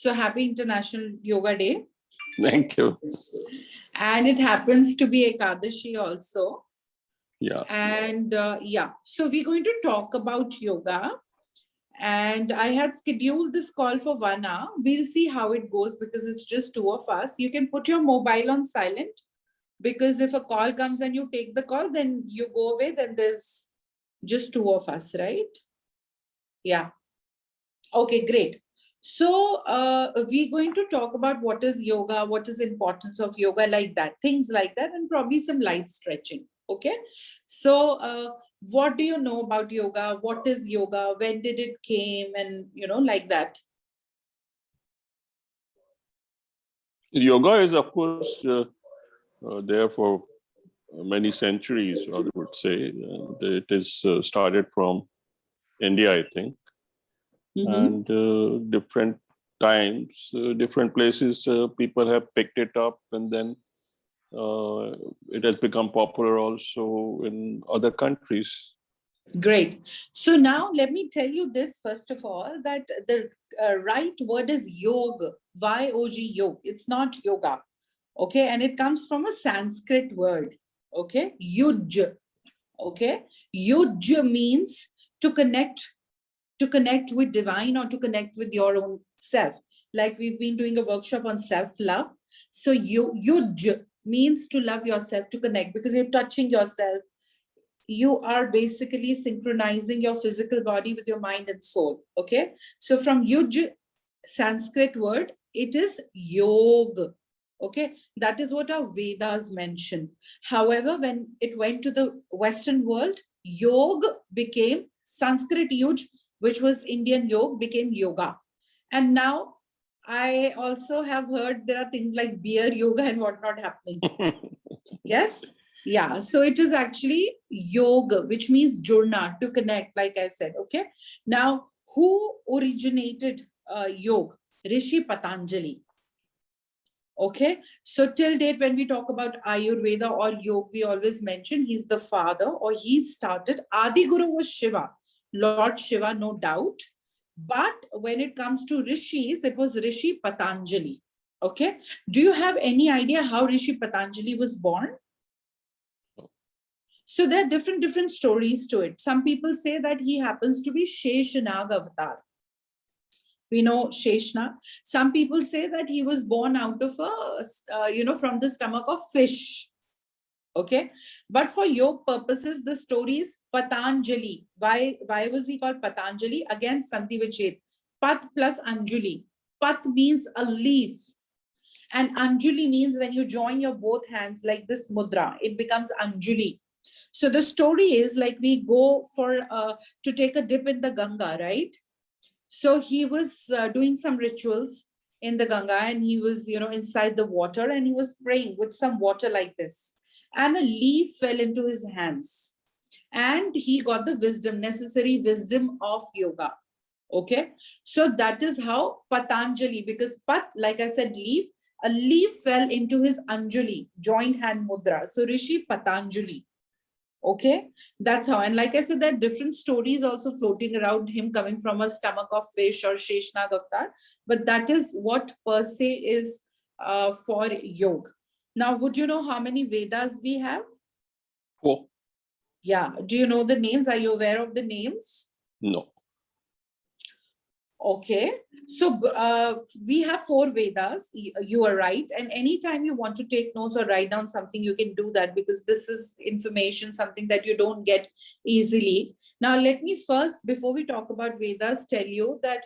So happy International Yoga Day. Thank you. And it happens to be Ekadashi also. Yeah. And so we're going to talk about yoga. And I had scheduled this call for 1 hour. We'll see how it goes because it's just two of us. You can put your mobile on silent because if a call comes and you take the call, then you go away, then there's just two of us, right? Yeah. Okay, great. So we're going to talk about what is yoga, what is the importance of yoga, like that, things like that, and probably some light stretching. Okay. So what do you know about yoga? What is yoga? When did it came? And, like that. Yoga is, of course, there for many centuries, I would say. And it is started from India, I think. And different times, different places, people have picked it up, and then it has become popular also in other countries. Great. So now let me tell you this, first of all, that the right word is yoga, Y-O-G, yoga. It's not yoga. Okay. And it comes from a Sanskrit word. Okay. Yuj. Okay. Yuj means to connect with divine or to connect with your own self. Like we've been doing a workshop on self-love. So yuj means to love yourself, to connect, because you're touching yourself. You are basically synchronizing your physical body with your mind and soul. Okay. So from yuj, Sanskrit word, it is yoga. Okay. That is what our Vedas mention. However, when it went to the Western world, yoga became Sanskrit yuj, which was Indian yoga, became yoga. And now I also have heard there are things like beer yoga and whatnot happening. Yes. Yeah. So it is actually yoga, which means jurna, to connect, like I said. Okay. Now, who originated yoga? Rishi Patanjali. Okay. So till date, when we talk about Ayurveda or yoga, we always mention he's the father, or he started. Adi Guru was Shiva, Lord Shiva, no doubt. But when it comes to rishis, it was Rishi Patanjali. Okay. Do you have any idea how Rishi Patanjali was born? So there are different stories to it. Some people say that he happens to be Sheshanag avatar. We know Sheshna. Some people say that he was born out of from the stomach of fish. Okay. But for yoga purposes, the story is Patanjali. Why was he called Patanjali? Again, Santi Vichet. Pat plus Anjali. Pat means a leaf. And Anjali means when you join your both hands like this mudra, it becomes Anjali. So the story is like we go to take a dip in the Ganga, right? So he was doing some rituals in the Ganga, and he was, inside the water, and he was praying with some water like this. And a leaf fell into his hands. And he got the necessary wisdom of yoga. Okay. So that is how Patanjali, because Pat, like I said, leaf, a leaf fell into his Anjali, joint hand mudra. So Rishi Patanjali. Okay, that's how. And like I said, there are different stories also floating around him coming from a stomach of fish or Sheshnag avatar. But that is what per se is for yoga. Now, would you know how many Vedas we have? 4. Yeah. Do you know the names? Are you aware of the names? No. Okay, so we have 4 Vedas. You are right. And anytime you want to take notes or write down something, you can do that, because this is information, something that you don't get easily. Now, let me first, before we talk about Vedas, tell you that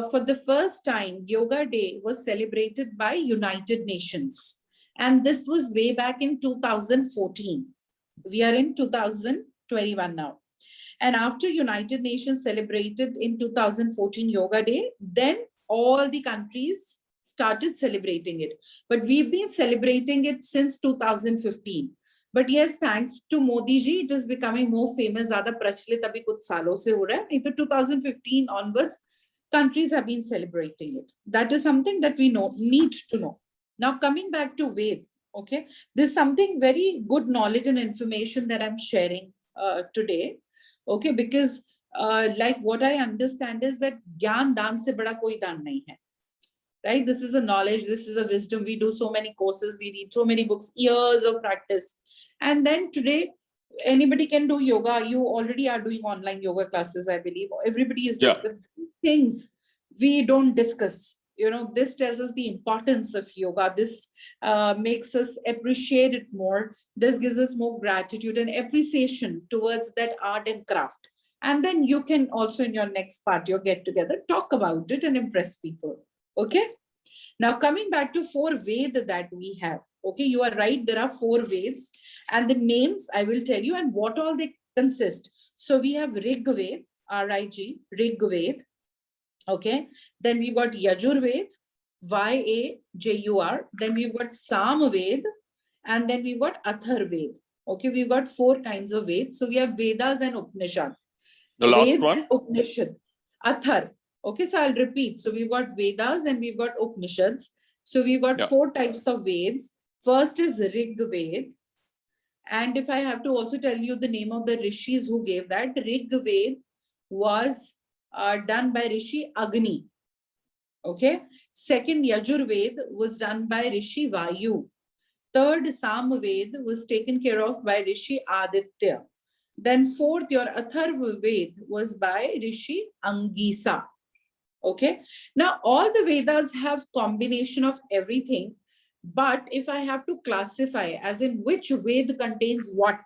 for the first time, Yoga Day was celebrated by United Nations. And this was way back in 2014. We are in 2021 now. And after United Nations celebrated in 2014 Yoga Day, then all the countries started celebrating it. But we've been celebrating it since 2015. But yes, thanks to Modi ji, it is becoming more famous. Zyada prachlit abhi kuch saalon se ho raha hai. In 2015 onwards, countries have been celebrating it. That is something that we need to know. Now, coming back to Ved, okay, there's something very good knowledge and information that I'm sharing today. Okay, because like what I understand is that Gyan Daan se bada koi daan nahi hai. right? This is a knowledge, this is a wisdom. We do so many courses, we read so many books, years of practice. And then today, anybody can do yoga. You already are doing online yoga classes, I believe. Everybody is doing, Yeah. but things we don't discuss. You know, this tells us the importance of yoga. This makes us appreciate it more. This gives us more gratitude and appreciation towards that art and craft. And then you can also, in your next party or get together, talk about it and impress people. Okay. Now, coming back to 4 Veda that we have. Okay, you are right. There are 4 Veds, and the names I will tell you and what all they consist. So we have Rig Ved, R-I-G, Rig Ved. Okay, then we've got Yajur Ved, Y-A-J-U-R. Then we've got Sam Ved, and then we've got Athar Ved. Okay, we've got 4 kinds of Ved. So we have Vedas and Upanishad. The last Ved one? and Upanishad. Athar. Okay, so I'll repeat. So we've got Vedas and we've got Upanishads. So we've got 4 types of Veds. First is Rig Ved. And if I have to also tell you the name of the rishis who gave that, Rig Ved was done by Rishi Agni. Okay. Second, Yajur Ved was done by Rishi Vayu. Third, Sam Ved was taken care of by Rishi Aditya. Then fourth, your Atharva Ved was by Rishi Angisa. Okay. Now, all the Vedas have combination of everything. But if I have to classify as in which Ved contains what,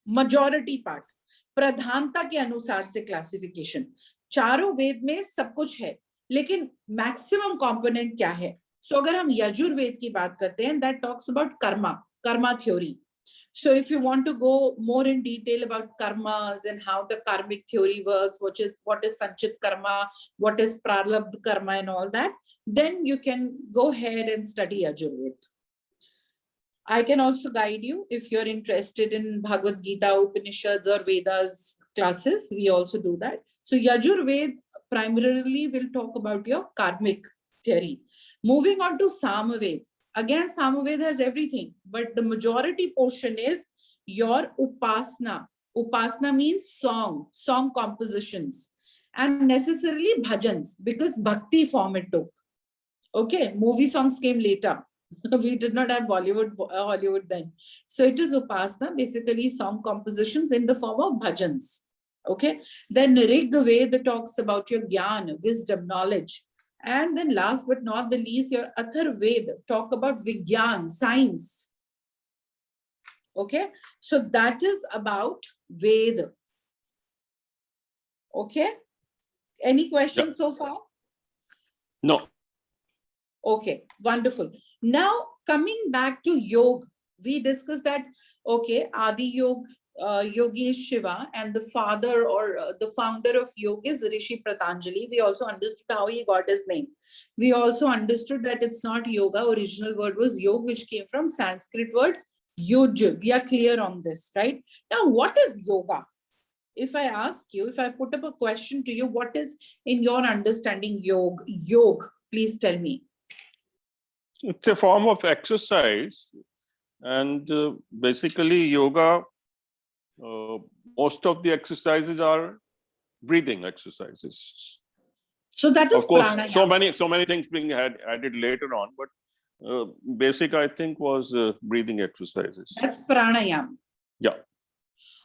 majority part, प्रधानता के अनुसार से classification. चारों वेद में सब कुछ है, लेकिन maximum component क्या है? So अगर हम यजुर्वेद की बात करते हैं, that talks about karma theory. So if you want to go more in detail about karmas and how the karmic theory works, what is Sanchit karma, what is Prarabdha karma and all that, then you can go ahead and study Yajurveda. I can also guide you if you're interested in Bhagavad Gita, Upanishads or Vedas classes. We also do that. So Yajurveda primarily will talk about your karmic theory. Moving on to Samaved. Again, Samaved has everything, but the majority portion is your Upasana. Upasana means song compositions, and necessarily bhajans, because bhakti form it took. Okay, movie songs came later. We did not have Hollywood then. So it is Upasana, basically song compositions in the form of bhajans. Okay, then Rig Veda talks about your jnana, wisdom, knowledge. And then last but not the least, your Athar Veda talk about Vigyan, science. Okay, so that is about Veda. Okay, any questions so far? No. Okay, wonderful. Now, coming back to yoga, we discussed that, okay, Adi Yogi is Shiva, and the father or the founder of yoga is Rishi Patanjali. We also understood how he got his name. We also understood that it's not yoga. Original word was yog, which came from Sanskrit word yuj. We are clear on this, right? Now, what is yoga? If I ask you, if I put up a question to you, what is in your understanding yog? Please tell me. It's a form of exercise, and basically yoga, most of the exercises are breathing exercises. So that is of course pranayama. so many things being added later on, but basic I think was breathing exercises. That's pranayama. Yeah.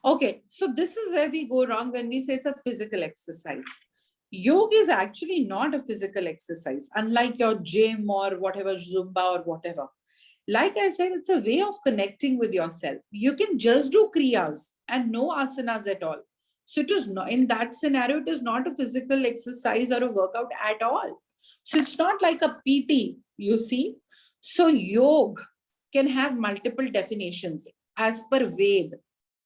Okay, so this is where we go wrong when we say it's a physical exercise. Yoga is actually not a physical exercise, unlike your gym or whatever, Zumba or whatever. Like I said, it's a way of connecting with yourself. You can just do kriyas and no asanas at all. So it is not, in that scenario, it is not a physical exercise or a workout at all. So it's not like a PT, you see. So yoga can have multiple definitions as per Ved.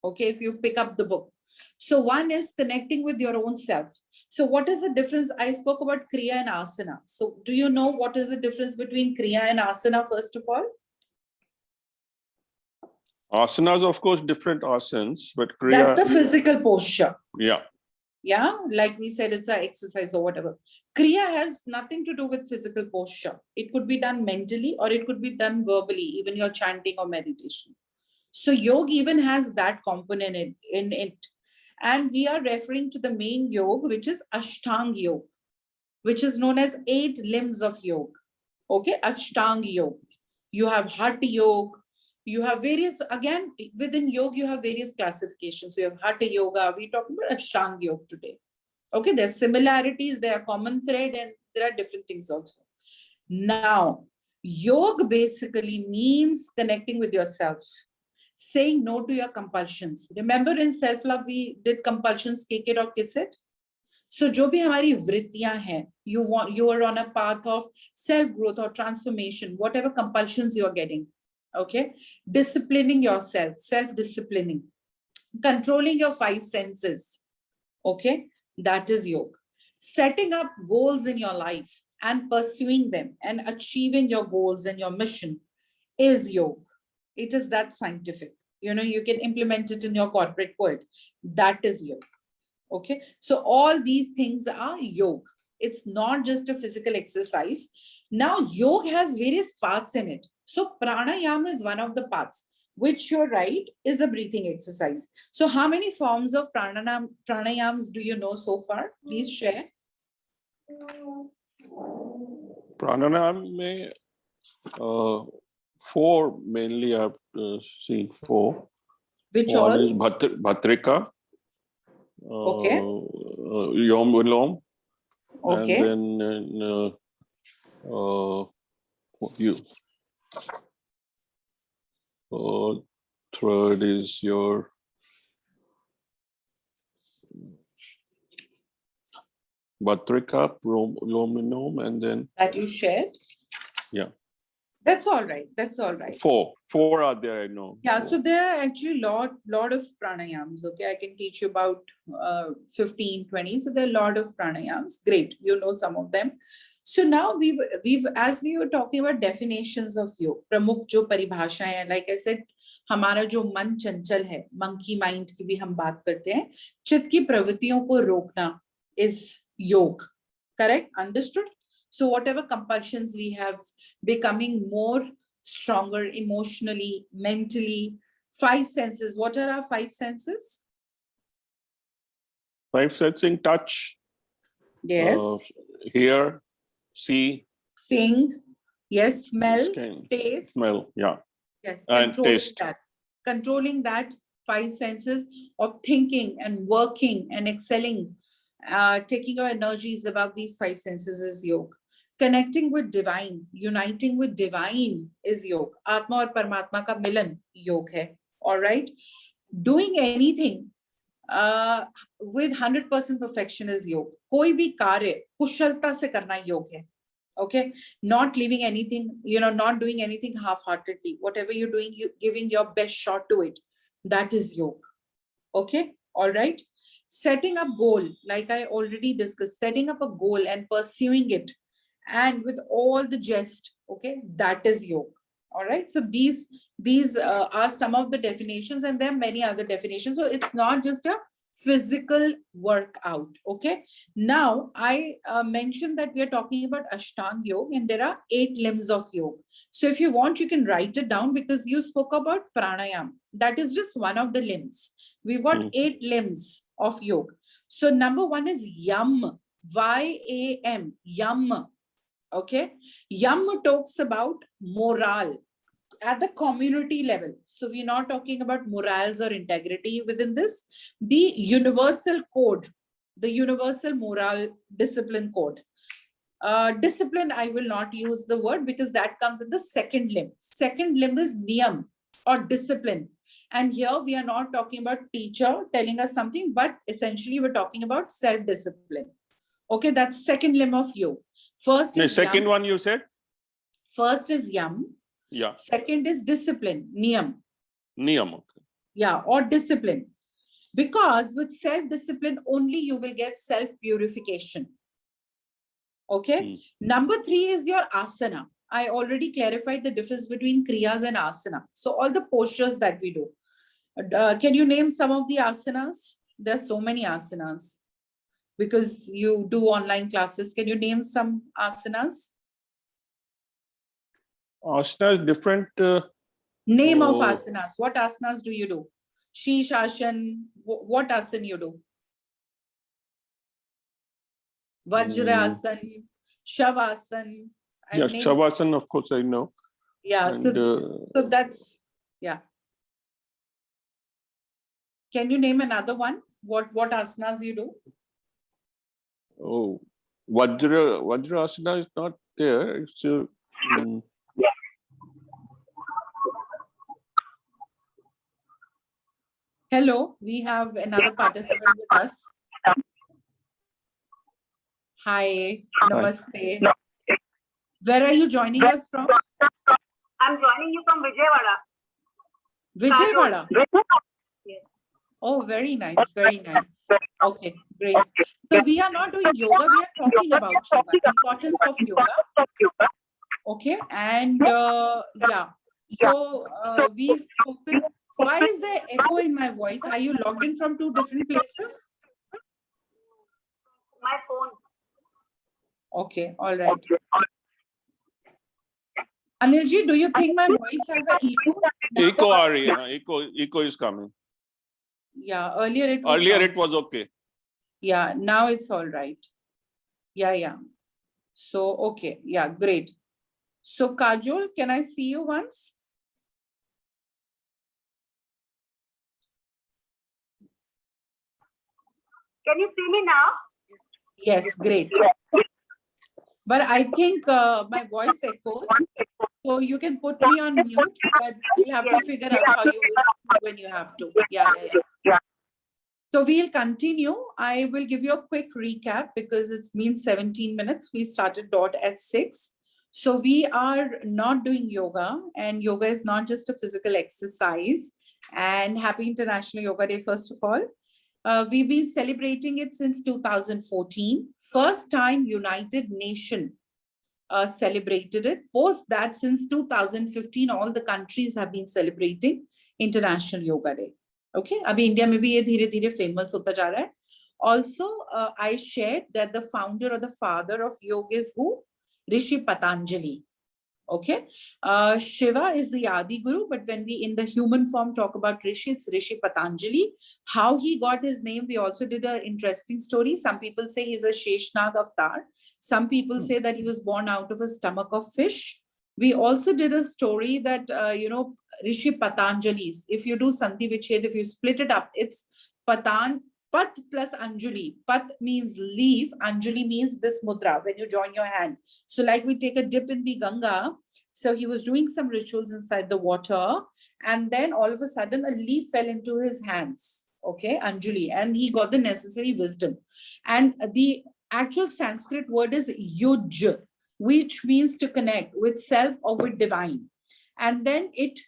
Okay, if you pick up the book. So one is connecting with your own self. So what is the difference? I spoke about Kriya and Asana. So do you know what is the difference between Kriya and Asana, first of all? Asanas, of course, different asanas, but Kriya... That's the physical posture. Yeah. Yeah, like we said, it's an exercise or whatever. Kriya has nothing to do with physical posture. It could be done mentally or it could be done verbally, even your chanting or meditation. So yoga even has that component in it. And we are referring to the main yoga, which is Ashtanga yoga, which is known as 8 limbs of yoga. Okay, Ashtanga Yoga. You have Hatha Yoga. You have various, again, within yoga, you have various classifications. So you have Hatha Yoga. We're talking about Ashtanga Yoga today. Okay, there's similarities, there are common thread, and there are different things also. Now, yoga basically means connecting with yourself, saying no to your compulsions. Remember in self-love, we did compulsions, kick it or kiss it. So जो भी हमारी वृत्तियां हैं, you are on a path of self growth or transformation, whatever compulsions you are getting. Okay, disciplining yourself, self disciplining, controlling your five senses. Okay, that is yoga. Setting up goals in your life and pursuing them and achieving your goals and your mission is yoga. It is that scientific. You can implement it in your corporate world. That is yoga. Okay, so all these things are yoga. It's not just a physical exercise. Now, yoga has various parts in it. So, pranayama is one of the parts, which you're right, is a breathing exercise. So, how many forms of pranayams do you know so far? Please share. Pranayam mein, 4 mainly I've seen 4. Which One all? is Bhatrika, Okay. Yom Vilom, Okay. and then third is your Bhatrika, Yom Vilom, and then That you shared? yeah. That's all right. That's all right. 4 are there, I know. Yeah, 4. so there are actually lot of pranayams. Okay, I can teach you about 15, 20. So there are a lot of pranayams. Great, you know some of them. So now we've as we were talking about definitions of yoga, प्रमुख जो परिभाषाएं हैं, like I said, हमारा जो मन चंचल है, monkey mind की भी हम बात करते हैं, चित्त की प्रवृत्तियों को रोकना is yoga. Correct? Understood? So whatever compulsions we have, becoming more stronger emotionally, mentally. 5 senses. What are our 5 senses? 5 sensing: touch, Yes. hear, see, Sing. Yes. Smell. skin, Taste. smell, yeah, Yes. and Controlling taste. that. Controlling that 5 senses of thinking and working and excelling, taking your energies above these 5 senses is yoga. Connecting with divine, uniting with divine is yoga. Atma और परमात्मा का मिलन योग है. All right. Doing anything with 100% perfection is yoga. कोई भी कार्य कुशलता से करना योग है. Okay, not leaving anything, not doing anything half-heartedly. Whatever you're doing, you giving your best shot to it. That is yoga. Okay, all right. Setting up goal, like I already discussed, setting up a goal and pursuing it, and with all the jest. Okay, that is yoga. All right. So these are some of the definitions, and there are many other definitions. So it's not just a physical workout. Okay. Now I mentioned that we are talking about Ashtanga Yoga, and there are 8 limbs of yoga. So if you want, you can write it down, because you spoke about pranayam. That is just one of the limbs. We've got 8 limbs of yoga. So number 1 is Yam, Y-A-M, Yam. Okay. Yam talks about morale at the community level. So we're not talking about morals or integrity within this. The universal code, the universal moral discipline code. Discipline, I will not use the word, because that comes in the second limb. Second limb is niyam or discipline. And here we are not talking about teacher telling us something, but essentially we're talking about self-discipline. Okay, that's second limb of you. First is second yam. one you said? First is yam. Yeah. Second is discipline, niyam. Niyam. Okay. Yeah, or discipline. Because with self-discipline only you will get self-purification. Okay. Number 3 is your asana. I already clarified the difference between kriyas and asana. So all the postures that we do. Can you name some of the asanas? There are so many asanas. Because you do online classes. Can you name some asanas? Asana is different. Name of asanas. What asanas do you do? Sheesh asana. What asana you do? Vajra asana, Shavasana. Yeah, name- Shavasana, of course, I know. Yeah, And, so that's, yeah. Can you name another one? What asanas you do? oh, Vajrasana is not there. It's Hello, we have another participant with us. Hi, namaste. Where are you joining us from? I'm joining you from Vijayawada. Vijayawada. Yes. Oh, very nice, very nice. Okay, great. So we are not doing yoga, we are talking about yoga, importance of yoga. Okay, and yeah, so we've spoken. Why is there echo in my voice? Are you logged in from two different places? My phone. Okay, all right. Anilji, do you think my voice has an echo? echo, Ari, echo is coming. Yeah, earlier it was. Earlier not. it was okay. Yeah, now it's all right. Yeah. So, okay, yeah, great. So, Kajol, can I see you once? Can you see me now? Yes, great. But I think my voice echoes. So you can put me on mute, but you'll have to figure out how you will when you have to. Yeah. So we'll continue. I will give you a quick recap because it's been 17 minutes. We started dot at 6. So we are not doing yoga, and yoga is not just a physical exercise. And happy International Yoga Day, first of all. We've been celebrating it since 2014. First time United Nations celebrated it. Post that, since 2015, all the countries have been celebrating International Yoga Day. Okay, abhi India mein bhi ye dheere dheere famous hota ja raha hai. Also, I shared that the founder or the father of yoga is who? Rishi Patanjali. Okay, Shiva is the Adi Guru, but when we in the human form talk about Rishi, it's Rishi Patanjali. How he got his name, we also did an interesting story. Some people say he's a Sheshnag avatar. Some people say that he was born out of a stomach of fish. We also did a story that, Rishi Patanjali's, if you do Santi Viched, if you split it up, it's Pat plus Anjali. Pat means leaf, Anjali means this mudra, when you join your hand. So like we take a dip in the Ganga. So he was doing some rituals inside the water, and then all of a sudden a leaf fell into his hands. Okay, Anjali, and he got the necessary wisdom. And the actual Sanskrit word is yuj, which means to connect with self or with divine. And then it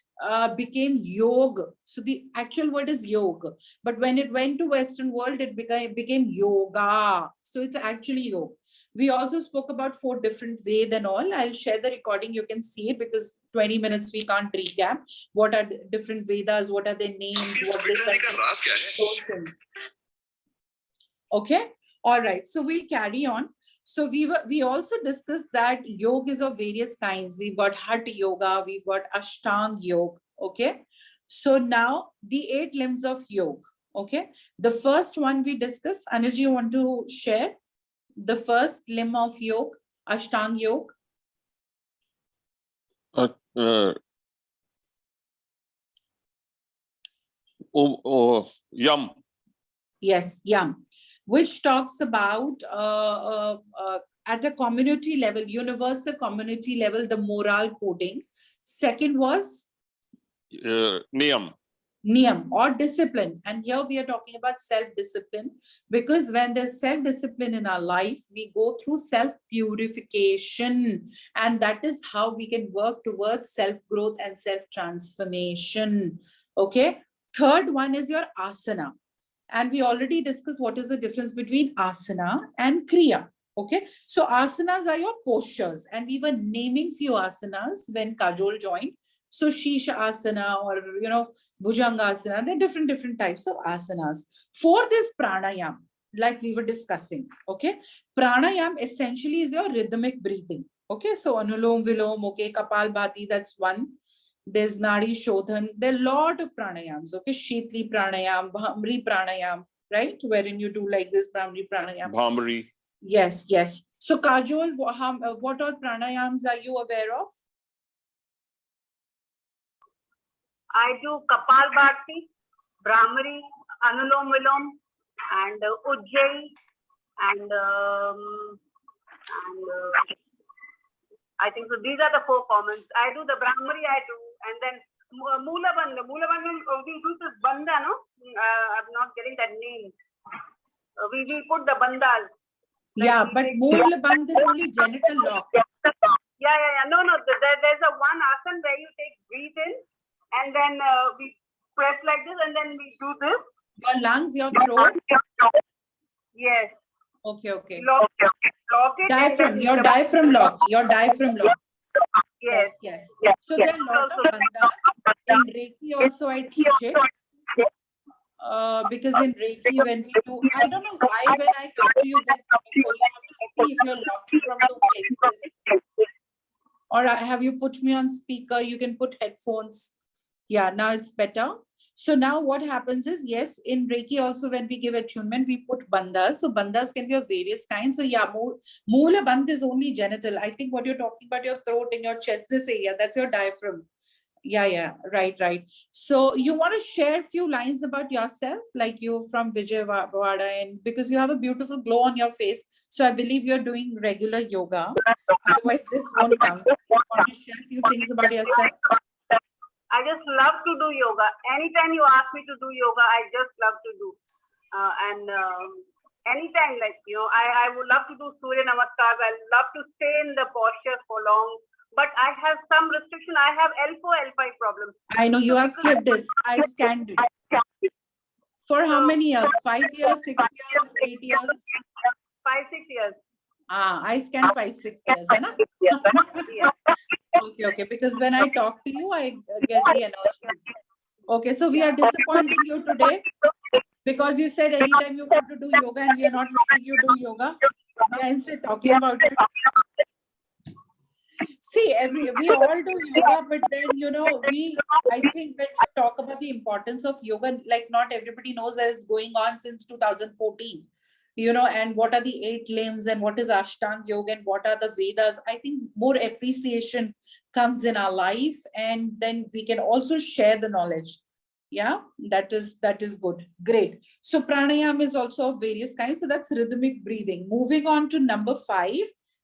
became yoga. So the actual word is yoga, but when it went to Western world, it became yoga. So it's actually yoga. We also spoke about 4 different Ved and all. I'll share the recording. You can see it because 20 minutes we can't recap. What are different Vedas? What are their names? What they okay. All right. So we'll carry on. So we also discussed that yoga is of various kinds. We've got Hatha Yoga, we've got Ashtanga Yoga. Okay. So now the 8 limbs of yoga. Okay. The first one we discussed, Anilji, you want to share the first limb of yoga, Ashtanga Yoga? Yam. Yes, Yam, which talks about at a community level, universal community level, the moral coding. Second was Niyam. Niyam or discipline. And here we are talking about self-discipline, because when there's self-discipline in our life, we go through self-purification. And that is how we can work towards self-growth and self-transformation. Okay. Third one is your asana. And we already discussed what is the difference between asana and kriya. Okay. So asanas are your postures. And we were naming few asanas when Kajol joined. So Shisha asana or, Bhujanga asana, there are different types of asanas. Fourth is pranayam, like we were discussing. Okay. Pranayam essentially is your rhythmic breathing. Okay. So Anulom Vilom, okay, Kapalbhati, that's one. There's Nadi Shodhan. There are a lot of pranayams. Okay. Shitli pranayam, Bhamri pranayam, right? Wherein you do like this Bhamri pranayam. Bhamri. Yes. So Kajol, what all pranayams are you aware of? I do Kapalbhati, Brahmari, Anulom Vilom, and Ujjayi, and I think so. These are the 4 commons. I do the Brahmari, I do, and then Moola Bandha. Moola Bandha, we do this Bandha, no? I'm not getting that name. We put the Bandhas. Yeah, but Moola Bandha is only genital lock. Yeah. No. There's a one asana where you breathe in, and then we press like this, and then we do this. Your lungs, your throat. Yes. Okay. Lock it. Diaphragm, your diaphragm lock. Yes. So there are a lot of bandhas. In Reiki also I teach it. Because in Reiki when we do, I don't know why when I come to you, there's you have to see if you're locked from the places. Or have you put me on speaker? You can put headphones. Yeah, now it's better. So now what happens is, yes, in Reiki also when we give attunement, we put bandhas. So bandhas can be of various kinds. So yeah, Moola Bandha is only genital. I think what you're talking about, your throat and your chest, this area, that's your diaphragm. Yeah, right. So you want to share a few lines about yourself, like you from Vijayawada, and because you have a beautiful glow on your face. So I believe you're doing regular yoga. Otherwise, this won't count. You want to share a few things about yourself? I just love to do yoga. Anytime you ask me to do yoga, I just love to do. Anytime, like, I would love to do Surya Namaskar. I love to stay in the posture for long. But I have some restriction. I have L4, L5 problems. I know you have slip disc. I scanned it. For how many years? 5 years, 6 years, 8 years? 5, 6 years. I scanned 5, 6 years, है ना? Yeah. Okay. Because when I talk to you, I get the energy. Okay, so we are disappointing you today because you said anytime you want to do yoga and we are not letting you do yoga. We are instead talking about it. See, we all do yoga, but then, I think when we talk about the importance of yoga, like not everybody knows that it's going on since 2014. And what are the 8 limbs and what is Ashtanga Yoga and what are the Vedas. I think more appreciation comes in our life and then we can also share the knowledge. Yeah, that is good. Great. So pranayama is also of various kinds. So that's rhythmic breathing. Moving on to number 5,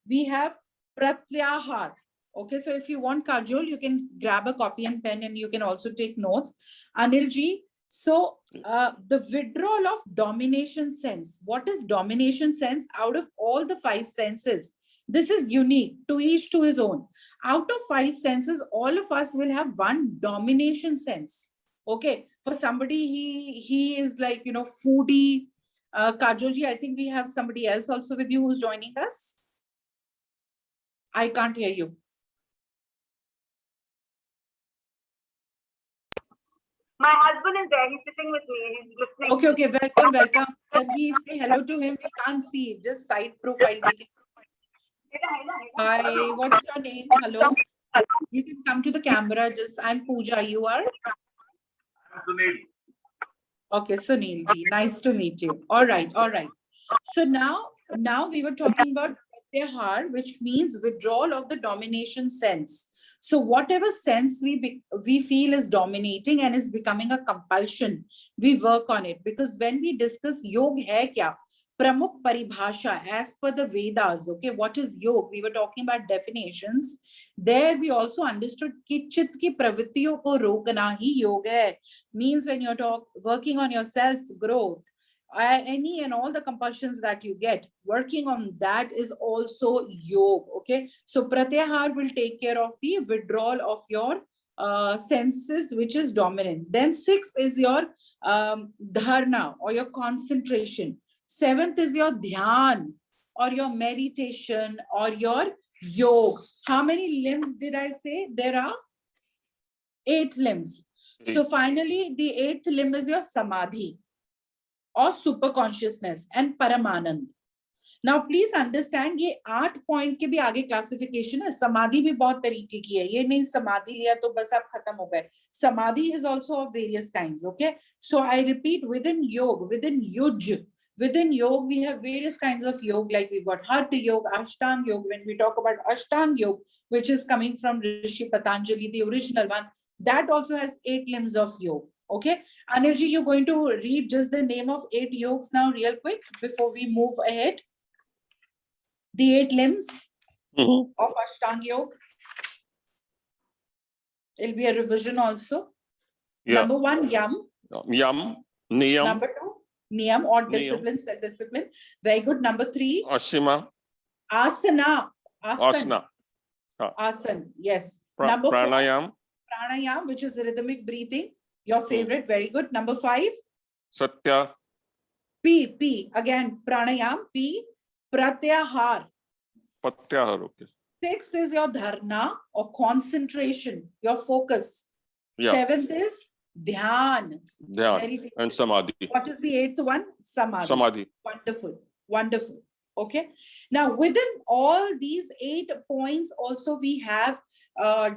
we have pratyahar. Okay, so if you want, Kajol, you can grab a copy and pen and you can also take notes. Anilji, so the withdrawal of domination sense. What is domination sense? Out of all the 5 senses, this is unique, to each to his own. Out of 5 senses, all of us will have one domination sense. Okay, for somebody, he is like, foodie. Kajolji, I think we have somebody else also with you who's joining us. I can't hear you. My husband is there. He's sitting with me. He's listening. Okay. Welcome. Can we say hello to him? We can't see. Just side profile. Hi, what's your name? Hello. You can come to the camera. I'm Pooja. You are? Sunil. Okay, Sunil ji. Nice to meet you. All right. So now we were talking about pratyahar, which means withdrawal of the domination sense. So whatever sense we feel is dominating and is becoming a compulsion, we work on it. Because when we discuss yoga hai kya? Pramukh paribhasha, as per the Vedas, okay, what is yoga? We were talking about definitions. There we also understood ki chit ki pravrittiyon ko rokna hi yoga hai. Means when you're working on your self-growth, any and all the compulsions that you get, working on that is also yoga, okay? So pratyahar will take care of the withdrawal of your senses, which is dominant. Then 6 is your dharna or your concentration. 7th is your dhyan or your meditation or your yoga. How many limbs did I say? There are 8 limbs. So finally, the 8th limb is your samadhi or super consciousness and paramanand. Now please understand, ये 8 point के भी आगे classification है. समाधि भी बहुत तरीके की है. ये नहीं समाधि लिया तो बस आप खत्म हो गए. Samadhi is also of various kinds. Okay, so I repeat, within yoga, within yuj, Within yoga, we have various kinds of yoga, like we've got Hatha Yoga, Ashtanga Yoga. When we talk about Ashtanga Yoga, which is coming from Rishi Patanjali, the original one, that also has 8 limbs of yoga. Okay, Anilji, you're going to read just the name of 8 yogas now real quick before we move ahead. The 8 limbs of Ashtanga Yoga. It'll be a revision also. Yeah. Number 1, Yam. Yam, Niyam, Number 2, Niyam or Niyam. discipline, self-discipline. Very good. Number 3, Ashima, Asana. Asana, Asan, yes. Number 4, Pranayam, Pranayam, which is rhythmic breathing. Your favorite, very good. Number 5, Satya, P, again, Pranayam, P, Pratyahar. Patyahar, okay. 6th is your dharna or concentration, your focus. Yeah. 7th is dhyan. Dhyan Very and Samadhi. What is the 8th one? Samadhi. Samadhi. Wonderful, wonderful. Okay. Now, within all these 8 points, also we have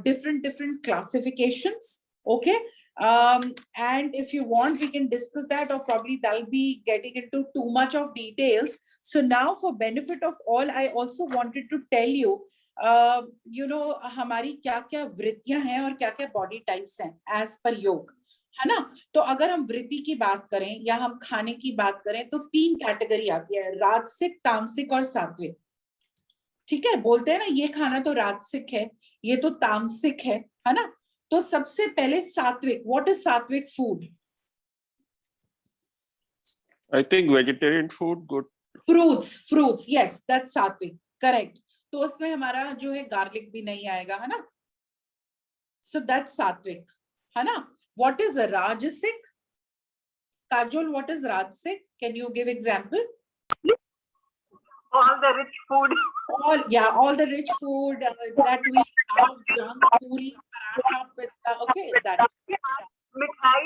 different classifications. Okay. And if you want, we can discuss that, or probably that'll be getting into too much of details. So now, for benefit of all, I also wanted to tell you, हमारी क्या-क्या वृत्तियां हैं और क्या-क्या body types हैं as per योग, है ना? तो अगर हम वृत्ति की बात करें या हम खाने की बात करें तो 3 कैटेगरी आती है, राजसिक, तामसिक और सात्विक. ठीक है, बोलते हैं ना ये खाना तो राजसिक है, ये तो तामसिक है ना? तो सबसे पहले सात्विक. व्हाट इज सात्विक food? I think vegetarian food, good. Fruits, yes, that's सात्विक, correct. तो उसमें हमारा जो है गार्लिक भी नहीं आएगा, है ना? So that's सात्विक, है ना? What is a rajasic? Kajol, what is rajasic? Can you give example? All the rich food. All the rich food that we have, junk, puri, paratha, pizza, okay, that. Mithai.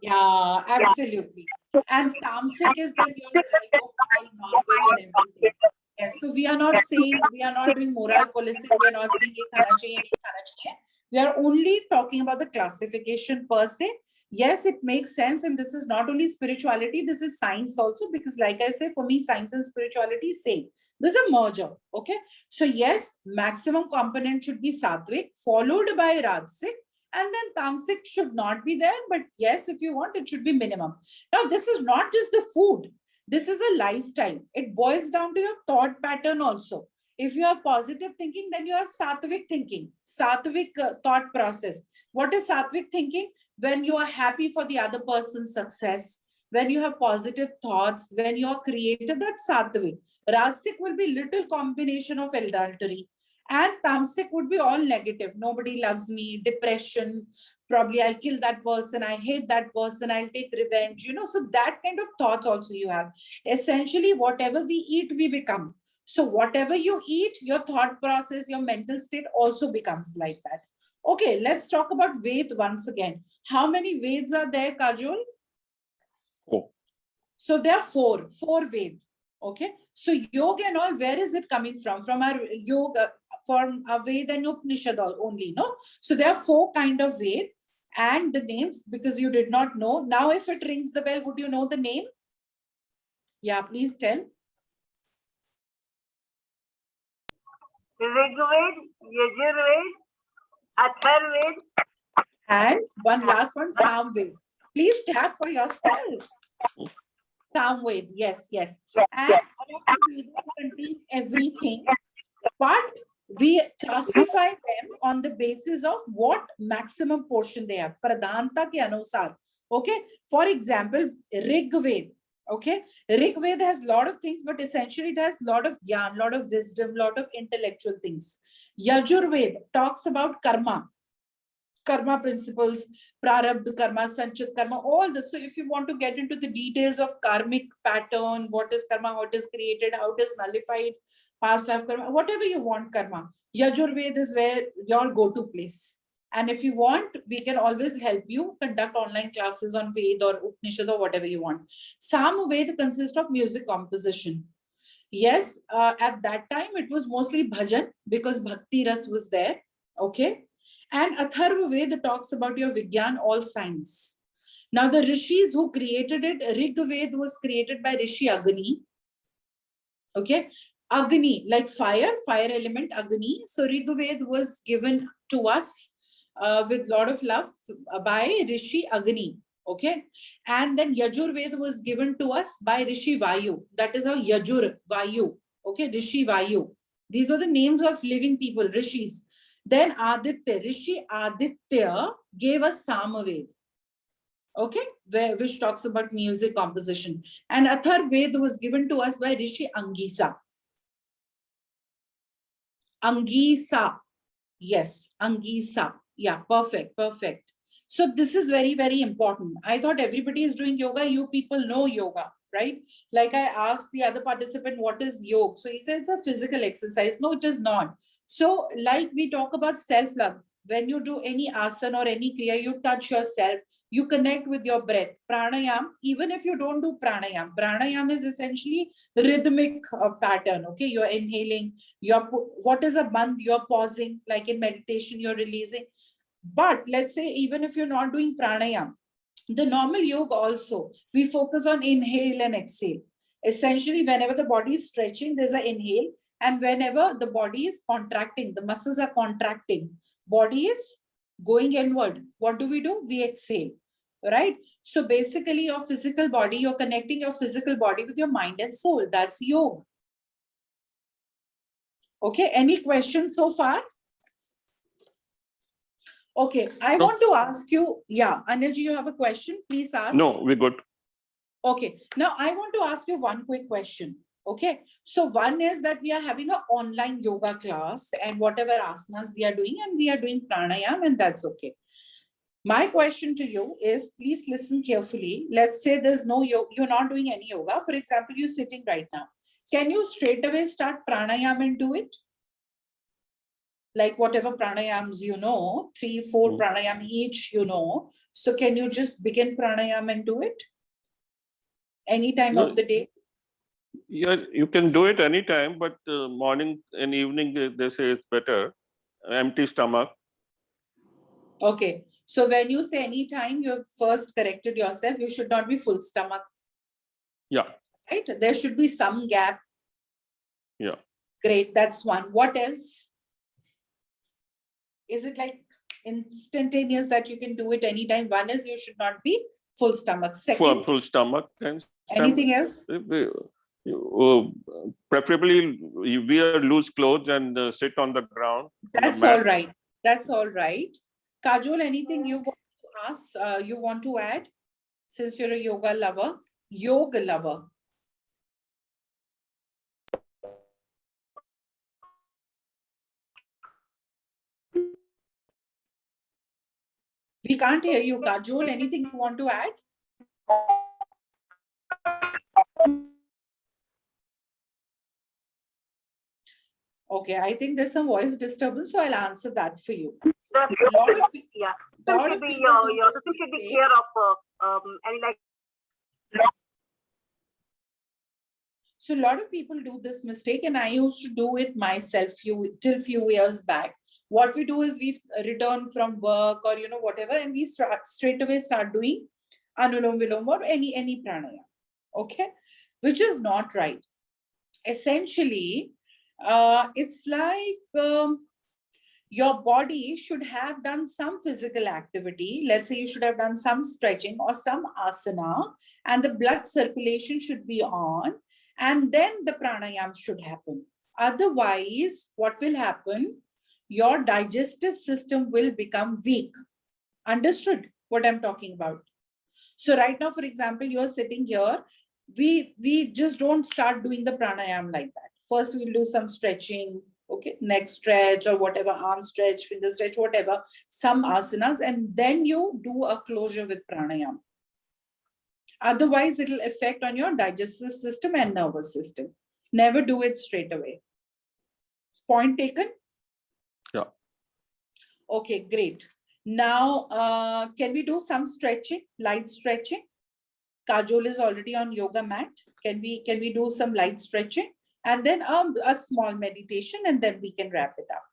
Yeah, absolutely. And tamasic is that you're all non-veg and everything. Yes, so we are not doing moral policing, we are not saying ye khana chahiye, nahi khana chahiye. We are only talking about the classification per se. Yes, it makes sense, and this is not only spirituality, this is science also, because like I say, for me, science and spirituality is same. This is a merger, okay? So yes, maximum component should be sattvic, followed by rajasic, and then tamasic should not be there, but yes, if you want, it should be minimum. Now, this is not just the food. This is a lifestyle. It boils down to your thought pattern also. If you have positive thinking, then you have sattvic thinking, sattvic thought process. What is sattvic thinking? When you are happy for the other person's success, when you have positive thoughts, when you are creative, that's sattvic. Rajasic will be little combination of adultery. And tamasic would be all negative. Nobody loves me, depression, probably I'll kill that person, I hate that person, I'll take revenge, so that kind of thoughts also you have. Essentially, whatever we eat, we become. So whatever you eat, your thought process, your mental state also becomes like that. Okay, let's talk about Ved once again. How many Veds are there, Kajol? 4. So there are 4 Ved. Okay, so yoga and all, where is it coming from? From our yoga, from our Ved and Upanishad only, no? So there are 4 kind of Ved, and the names, because you did not know. Now, if it rings the bell, would you know the name? Yeah, please tell. Rigved, Yajurved, Atharved. And one last one, Samved. Please clap for yourself. Samved, yes. And all of the Vedas contain everything, but we classify them on the basis of what maximum portion they have. Pradhanta ke anusar. Okay. For example, Rigved. Okay. Rigved has a lot of things, but essentially it has a lot of gyan, lot of wisdom, lot of intellectual things. Yajurved talks about karma principles, prarabdha karma, sanchit karma, all this. So if you want to get into the details of karmic pattern, what is karma, how it is created, how it is nullified, past life karma, whatever you want karma, Yajurved is where your go-to place. And if you want, we can always help you conduct online classes on Ved or Upanishad or whatever you want. Samved consists of music composition. Yes, at that time, it was mostly bhajan because Bhakti Ras was there. Okay. And Atharva Veda talks about your Vigyan, all science. Now the rishis who created it, Rig Veda was created by Rishi Agni. Okay, Agni, like fire element, Agni. So Rig Veda was given to us with lot of love by Rishi Agni. Okay, and then Yajur Veda was given to us by Rishi Vayu. That is how Yajur Vayu. Okay, Rishi Vayu. These are the names of living people, rishis. Then Aditya, Rishi Aditya gave us Samaved. Okay, which talks about music composition. And Athar Ved was given to us by Rishi Angisa. Angisa. Yes, Angisa. Yeah, perfect, perfect. So this is very, very important. I thought everybody is doing yoga. You people know yoga, right? Like I asked the other participant, what is yoga? So he said it's a physical exercise. No, it is not. So like we talk about self-love. When you do any asana or any kriya, you touch yourself, you connect with your breath. Pranayam, even if you don't do pranayam is essentially rhythmic pattern. Okay, you're inhaling, what is a bandh? You're pausing, like in meditation, you're releasing. But let's say, even if you're not doing pranayam, the normal yoga also, we focus on inhale and exhale. Essentially, whenever the body is stretching, there's an inhale. And whenever the body is contracting, the muscles are contracting, body is going inward. What do? We exhale, right? So basically, your physical body, you're connecting your physical body with your mind and soul. That's yoga. Okay, any questions so far? Okay, I want to ask you, yeah, Anilji, you have a question? Please ask. No, we're good. Okay, now I want to ask you one quick question. Okay, so one is that we are having an online yoga class and whatever asanas we are doing, and we are doing pranayam, and that's okay. My question to you is, please listen carefully. Let's say there's no yoga, you're not doing any yoga. For example, you're sitting right now. Can you straight away start pranayam and do it? Like whatever pranayams you know, 3, 4 pranayam each you know. So can you just begin pranayam and do it? Any time of the day? Yeah, you can do it anytime, but morning and evening, they say it's better. Empty stomach. Okay. So when you say anytime, you have first corrected yourself. You should not be full stomach. Yeah. Right? There should be some gap. Yeah. Great. That's one. What else? Is it like instantaneous that you can do it anytime? One is you should not be full stomach. Second, Full stomach. And anything else? Preferably, you wear loose clothes and sit on the ground. That's all right. That's all right. Kajol, anything you want to ask? You want to add? Since you're a yoga lover. Yoga lover. We can't hear you, Kajol. Anything you want to add? Okay, I think there's some voice disturbance, so I'll answer that for you. Yeah. Lot of people Your system should be clear of any like. So a lot of people do this mistake, and I used to do it myself till few years back. What we do is we return from work or whatever, and we straight away start doing Anulom Vilom or any pranayam. Okay, which is not right. Essentially, it's like your body should have done some physical activity. Let's say you should have done some stretching or some asana, and the blood circulation should be on, and then the pranayam should happen. Otherwise, what will happen? Your digestive system will become weak. Understood what I'm talking about? So right now, for example, you're sitting here. We just don't start doing the pranayam like that. First, we'll do some stretching, okay, neck stretch or whatever, arm stretch, finger stretch, whatever, some asanas, and then you do a closure with pranayam. Otherwise, it'll affect on your digestive system and nervous system. Never do it straight away. Point taken? Yeah. Okay, great. Now, can we do some stretching, light stretching? Kajol is already on yoga mat. Can we do some light stretching? And then a small meditation, and then we can wrap it up.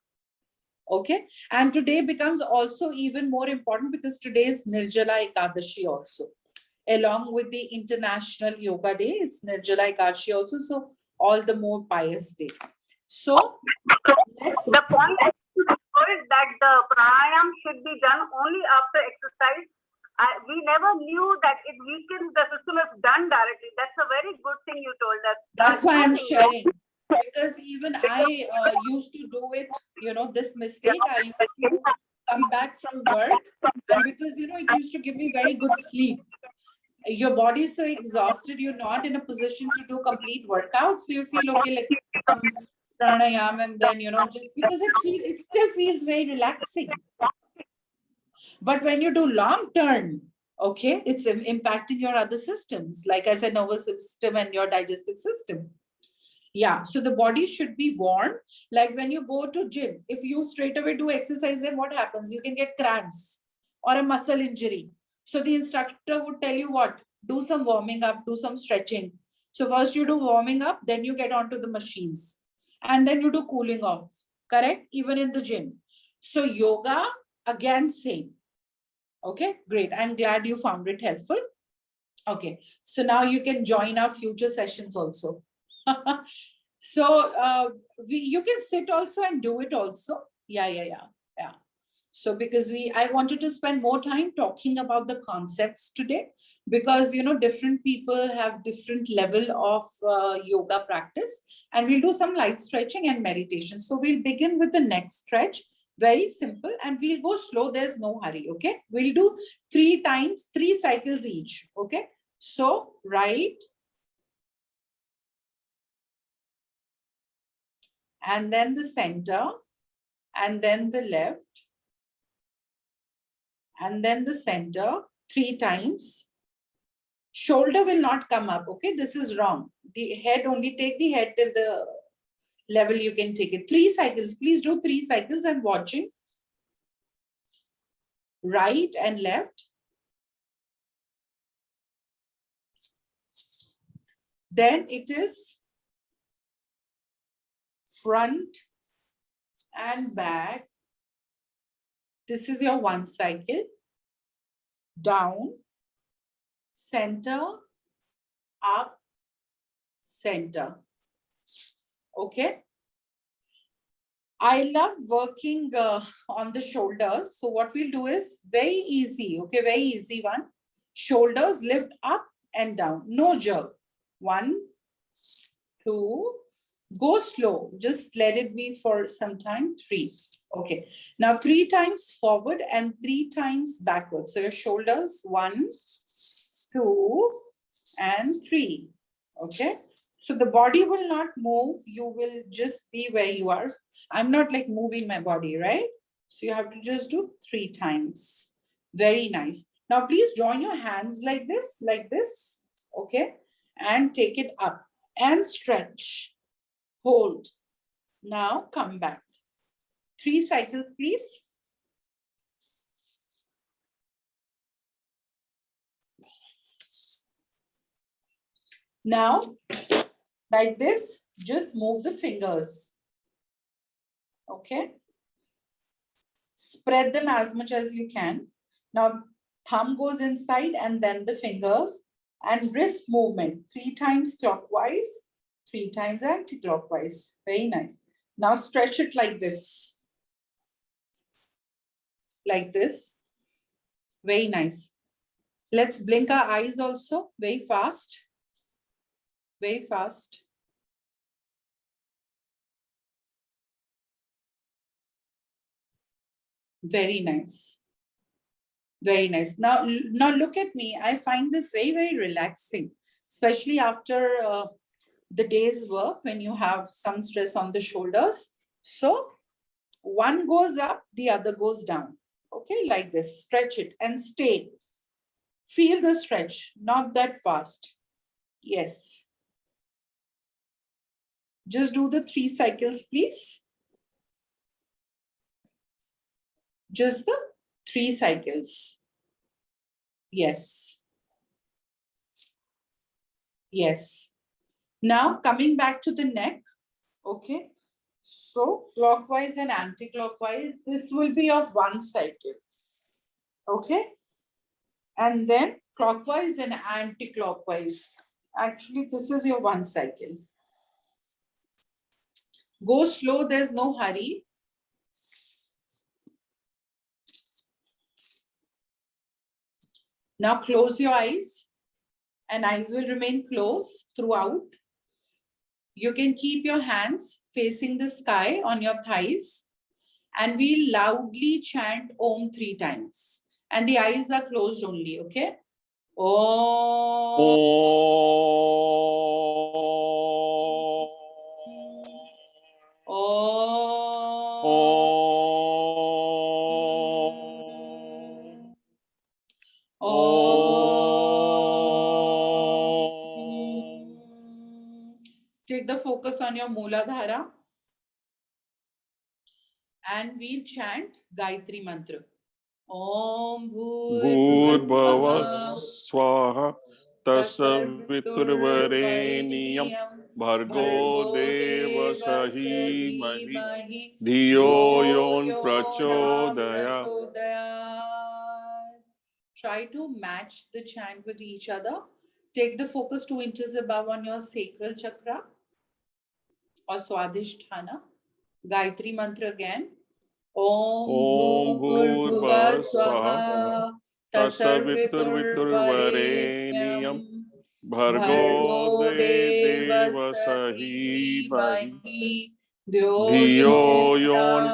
Okay. And today becomes also even more important because today is Nirjala Ekadashi also. Along with the International Yoga Day, it's Nirjala Ekadashi also. So all the more pious day. So let's The point is that the pranayam should be done only after exercise. We never knew that it weakens the system if done directly. That's a very good thing you told us. That's why I'm Two things. sharing. Because even I used to do it, this mistake. I used to come back from work, and because, it used to give me very good sleep. Your body is so exhausted, you're not in a position to do complete workout. So you feel, okay, like some pranayam, and then, just because it still feels very relaxing. But when you do long term, okay, it's impacting your other systems, like I said, nervous system and your digestive system. Yeah, so the body should be warm. Like when you go to gym, if you straight away do exercise, then what happens? You can get cramps or a muscle injury. So the instructor would tell you what? Do some warming up, do some stretching. So first you do warming up, then you get onto the machines. And then you do cooling off, correct? Even in the gym. So yoga, again, same. Okay, great. I'm glad you found it helpful. Okay, so now you can join our future sessions also. So you can sit also and do it also. Yeah. So because I wanted to spend more time talking about the concepts today, because different people have different level of yoga practice, and we'll do some light stretching and meditation. So we'll begin with the next stretch, very simple, and we'll go slow. There's no hurry. Okay, we'll do 3 times, 3 cycles each. Okay, so right, and then the center, and then the left, and then the center 3 times. Shoulder will not come up, okay? This is wrong. The head, only take the head till the level you can take it. 3 cycles, please do 3 cycles and watching. Right and left. Then it is front and back. This is your 1 cycle. Down, center, up, center. Okay. I love working on the shoulders. So what we'll do is very easy. Okay, very easy one. Shoulders lift up and down. No jerk. 1, 2. Go slow. Just let it be for some time. 3. Okay. Now 3 times forward and 3 times backward. So your shoulders 1, 2, and 3. Okay. So the body will not move. You will just be where you are. I'm not like moving my body, right? So you have to just do 3 times. Very nice. Now please join your hands like this. Okay. And take it up and stretch. Hold. Now come back. 3 cycles, please. Now, like this, just move the fingers. Okay. Spread them as much as you can. Now, thumb goes inside and then the fingers, and wrist movement 3 times clockwise, 3 times anti-clockwise. Very nice. Now stretch it like this. Like this. Very nice. Let's blink our eyes also. Very fast. Very fast. Very nice. Very nice. Now look at me. I find this very, very relaxing, especially after the day's work when you have some stress on the shoulders. So one goes up, the other goes down. Okay, like this. Stretch it and stay. Feel the stretch, not that fast. Yes. Just do the 3 cycles, please. Just the 3 cycles. Yes. Yes. Now coming back to the neck. Okay. So clockwise and anti-clockwise, this will be of one cycle. Okay. And then clockwise and anti-clockwise. Actually, this is your one cycle. Go slow, there's no hurry. Now close your eyes and eyes will remain closed throughout. You can keep your hands facing the sky on your thighs and we'll loudly chant Om 3 times. And the eyes are closed only, okay? Om. Take the focus on your Mooladhara and we'll chant Gayatri Mantra. Om Bhur-bhava swaha tasavviturvareniyam bhargo deva sahimahi dhiyo yon prachodaya. Try to match the chant with each other. Take the focus 2 inches above on your sacral chakra or Swadhisthana. Gayatri Mantra again. Om Bhur-bhuvah Swaha Tasavviturvareniyam Bhargo Deva Sahimahi Dhiyo Yon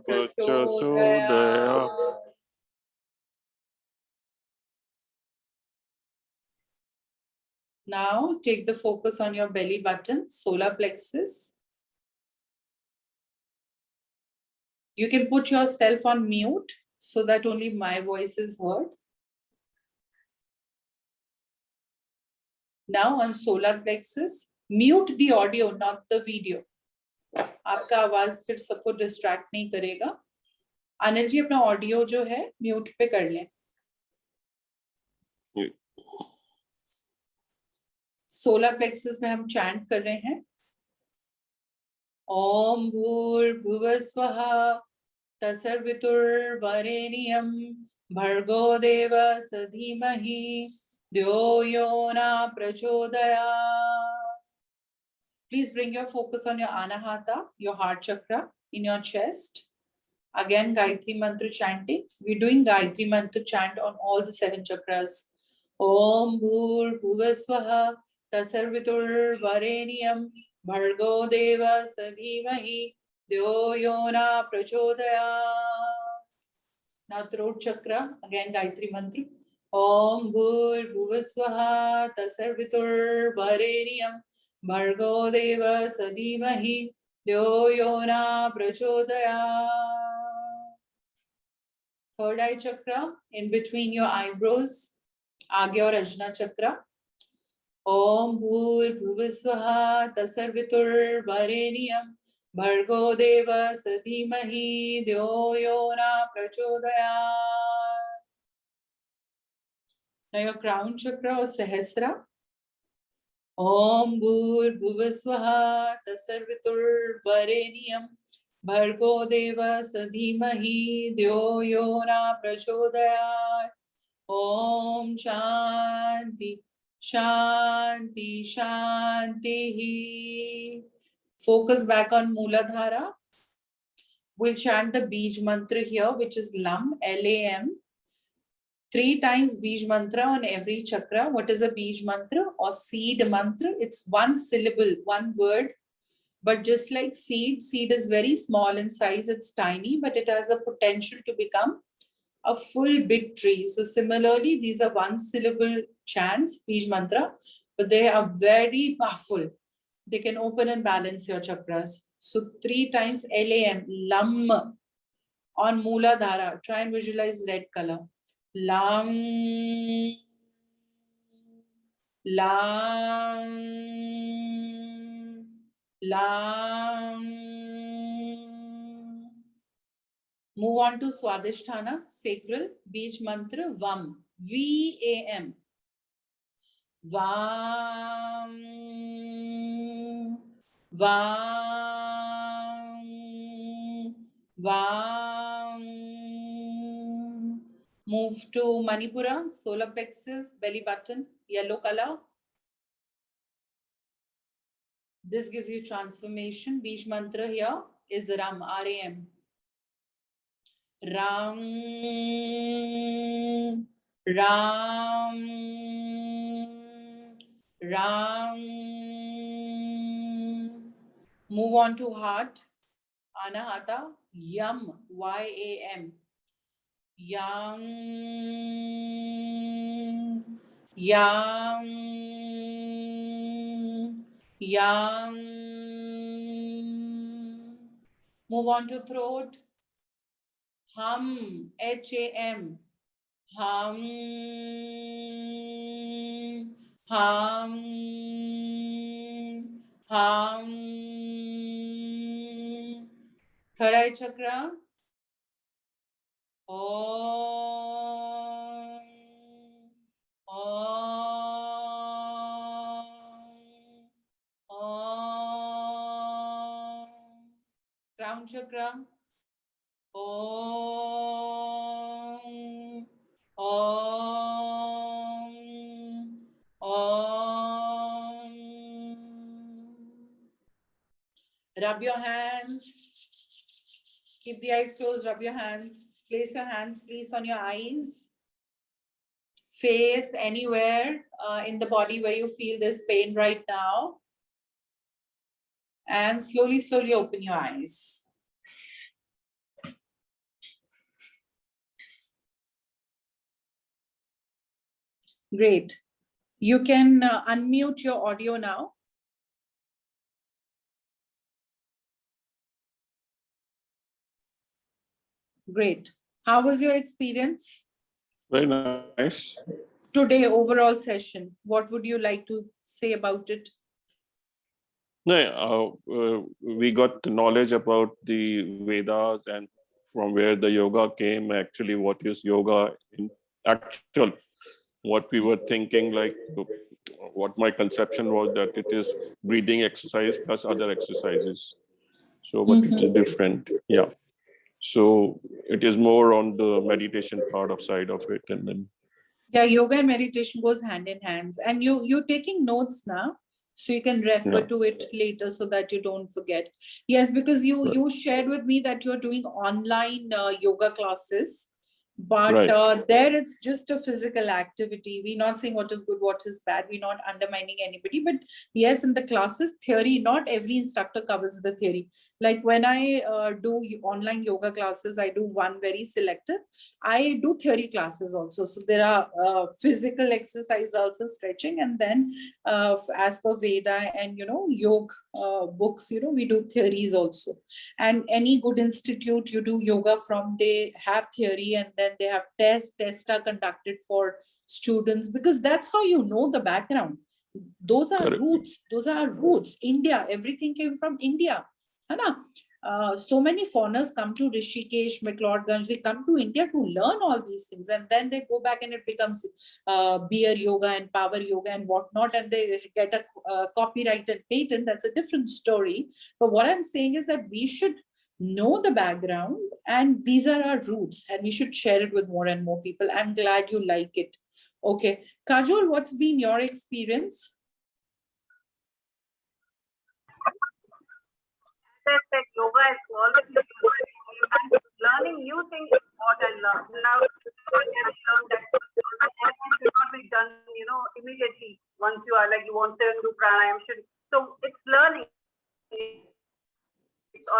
Prachodaya. Now take the focus on your belly button, solar plexus. You can put yourself on mute so that only my voice is heard. Now on solar plexus, mute the audio, not the video. आपका आवाज फिर सबको distract नहीं करेगा. अनिल जी अपना audio जो है mute पे कर लें. सोलर प्लेक्सस में हम चैंट कर रहे हैं. ओम भूर्भुवः स्वः तत्सवितुर्वरेण्यं भर्गो देवस्य धीमहि धियो यो न प्रचोदयात्. Please bring your focus on your Anahata, your heart chakra in your chest. Again, Gayatri Mantra chanting. We're doing Gayatri Mantra chant on all the 7 chakras. Om Bhur-bhuvah Swaha Tasarvitur-vareniyam Bhargo Devasya Dhimahi Dhiyo Yo Na Prachodayat. Now throat chakra, again Gayatri Mantra. Om Bhur-bhuvah Swaha Tasarvitur-vareniyam Bhargo Devasya Dhimahi Dhiyo Yo Na Prachodayat. Third eye chakra, in between your eyebrows, Agya or Ajna chakra. Om Bhur-bhuvah Swaha Tasarvitur-vareniyam Bhargo Devasya Dhimahi Dhiyo Yo Na Prachodayat. Now your crown chakra or Sahasra. Om Bhur-bhuvah Swaha Tasarvitur-vareniyam Bhargo Devasya Dhimahi Dhiyo Yo Na Prachodayat. Om Shanti Shanti Shanti. Focus back on Mooladhara. We'll chant the Bij Mantra here, which is LAM, L-A-M. 3 times Bij Mantra on every chakra. What is a Bij Mantra or seed mantra? It's 1 syllable, 1 word. But just like seed is very small in size, it's tiny, but it has a potential to become a full big tree. So similarly, these are 1 syllable chants, Bij Mantra, but they are very powerful. They can open and balance your chakras. So 3 times L-A-M, LAM on Mooladhara. Try and visualize red color. LAM, LAM, LAM. Move on to Swadhisthana, sacral, Bij Mantra, VAM, V-A-M. VAM, VAM, Vam. Move to Manipura, solar plexus, belly button, yellow color. This gives you transformation. Beach mantra here is Ram, R-A-M. Ram, Ram, Ram. Move on to heart. Anahata, Yam, Y-A-M. Yam, Yam, Yam. Move on to throat. Hum, H-A-M. Hum, hum, hum. Third eye chakra. Om, Om, Om. Crown chakra. Om, Om, Om. Rub your hands. Keep the eyes closed, rub your hands. Place your hands, please, on your eyes. Face, anywhere in the body where you feel this pain right now. And slowly, slowly open your eyes. Great. You can unmute your audio now. Great. How was your experience Very nice. today, overall session? What would you like to say about it? No, we got knowledge about the Vedas and from where the yoga came, actually what is yoga in actual, what we were thinking, like what my conception was that it is breathing exercise plus other exercises. So, but it's different. Yeah. So it is more on the meditation part of side of it. And then Yeah, yoga and meditation goes hand in hand. And you're taking notes now, so you can refer Yeah. to it later so that you don't forget. Yes, because you shared with me that you're doing online yoga classes, but Right. there it's just a physical activity. We're not saying what is good, what is bad. We're not undermining anybody, but yes, in the classes theory, not every instructor covers the theory. Like when I do online yoga classes, I do one very selective. I do theory classes also. So there are physical exercise also, stretching, and then as per Veda and yoga books, we do theories also. And any good institute you do yoga from, they have theory, and then they have tests are conducted for students, because that's how you know the background. Those are Correct. roots. India, everything came from India. Hai so many foreigners come to Rishikesh, McLeodganj, they come to India to learn all these things, and then they go back and it becomes beer yoga and power yoga and whatnot, and they get a copyright and patent. That's a different story. But what I'm saying is that we should know the background, and these are our roots, and we should share it with more and more people. I'm glad you like it. Okay. Kajol, what's been your experience? That yoga is always learning new things is what I love. Now I learned that it should not be done, immediately once you are like you want to do pranayam. So it's learning.